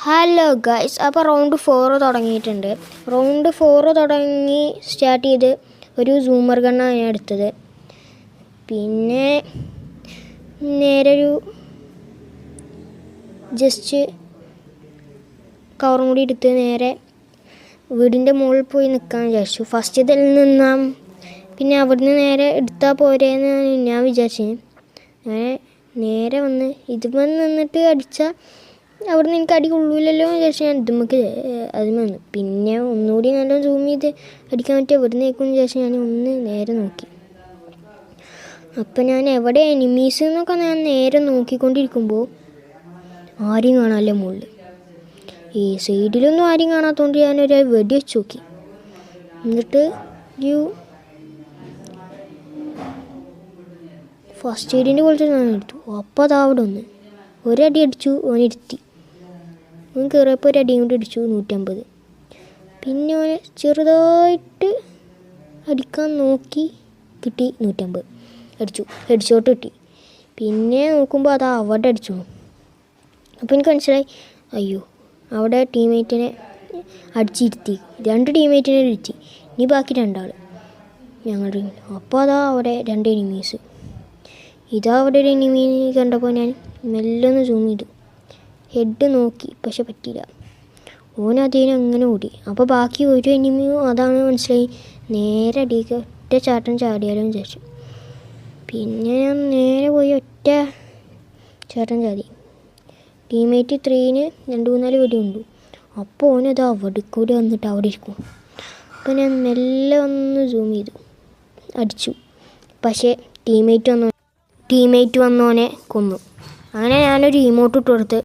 Hello guys, അപ്പോൾ round 4 തുടങ്ങിയിട്ടുണ്ട്. Round 4 തുടങ്ങി സ്റ്റാർട്ട് ചെയ്ത് ഒരു സൂമർ ഗണ്ണാണ് ഞാൻ എടുത്തത്. പിന്നെ നേരെ ഒരു ജസ്റ്റ് കവറും കൂടി എടുത്ത് നേരെ വീടിൻ്റെ മുകളിൽ പോയി നിൽക്കാൻ വിചാരിച്ചു. ഫസ്റ്റ് ഇതിൽ നിന്നാം, പിന്നെ അവിടുന്ന് നേരെ എടുത്താൽ പോരേന്ന് ഞാൻ വിചാരിച്ചു. അങ്ങനെ നേരെ വന്ന് ഇതുമ്പോൾ നിന്നിട്ട് അടിച്ചാൽ അവിടുന്ന് എനിക്ക് അടി കൊള്ളൂലല്ലോ എന്ന് വിചാരിച്ചു ഞാൻ ഇതുമ്മക്ക് അതിന് വന്നു. പിന്നെ ഒന്നുകൂടി നല്ല സൂം ചെയ്ത് അടിക്കാൻ പറ്റിയ ഇവിടുന്ന് നിൽക്കുമെന്ന് വിചാരിച്ചു ഞാൻ ഒന്ന് നേരെ നോക്കി. അപ്പം ഞാൻ എവിടെ എനിമീസ് എന്നൊക്കെ ഞാൻ നേരെ നോക്കിക്കൊണ്ടിരിക്കുമ്പോൾ ആരെയും കാണാമല്ലോ മുകളിൽ. ഈ സൈഡിലൊന്നും ആരെയും കാണാത്തതുകൊണ്ട് ഞാനൊരു വെടി വെച്ച് നോക്കി. എന്നിട്ട് ഫസ്റ്റ് എയ്ഡിൻ്റെ പോലത്തെ ഞാൻ എടുത്തു. അപ്പോൾ അതാ അവിടെ ഒന്ന് ഒരടി അടിച്ചു, ഓനിരുത്തി. ഓൻ കയറിയപ്പോൾ ഒരു അടിയും കൂടി അടിച്ചു, 150. പിന്നെ ഓനെ ചെറുതായിട്ട് അടിക്കാൻ നോക്കി, കിട്ടി 150. അടിച്ചു, ഹെഡ് ഷോട്ട് കിട്ടി. പിന്നെ നോക്കുമ്പോൾ അതാ അവിടെ അടിച്ചു. അപ്പോൾ എനിക്ക് മനസ്സിലായി, അയ്യോ അവിടെ ടീംമേറ്റിനെ അടിച്ചിരുത്തി, 2 ടീംമേറ്റിനെ ഇരുത്തി, ഇനി ബാക്കി 2 ആൾ ഞങ്ങളുടെ ടീം. അപ്പോൾ അതാ അവിടെ 2 എനിമീസ്. ഇതാ അവിടെ ഒരു എനിമീ കണ്ടപ്പോൾ ഞാൻ മെല്ലെ ഒന്ന് സൂം ചെയ്തു, ഹെഡ് നോക്കി, പക്ഷെ പറ്റിയില്ല. ഓനതിനെ അങ്ങനെ ഓടി. അപ്പോൾ ബാക്കി ഒരു എനിമിയും അതാണ് മനസ്സിലായി, നേരെ അടിക്കുക, ഒറ്റ ചാട്ടം ചാടിയാലും വിചാരിച്ചു. പിന്നെ ഞാൻ നേരെ പോയി ഒറ്റ ചാട്ടം ചാടി. ടീംമേറ്റ് 3-ന് 2-3 വെടിയുണ്ട്. അപ്പോൾ ഓനത് അവിടെ കൂടി വന്നിട്ട് അവിടെ ഇരിക്കും. അപ്പോൾ ഞാൻ മെല്ലെ ഒന്ന് സൂം ചെയ്തു, അടിച്ചു. പക്ഷേ ടീംമേറ്റ് വന്നോനെ കൊന്നു. അങ്ങനെ ഞാനൊരു ഇമോട്ട് ഇട്ട് കൊടുത്ത്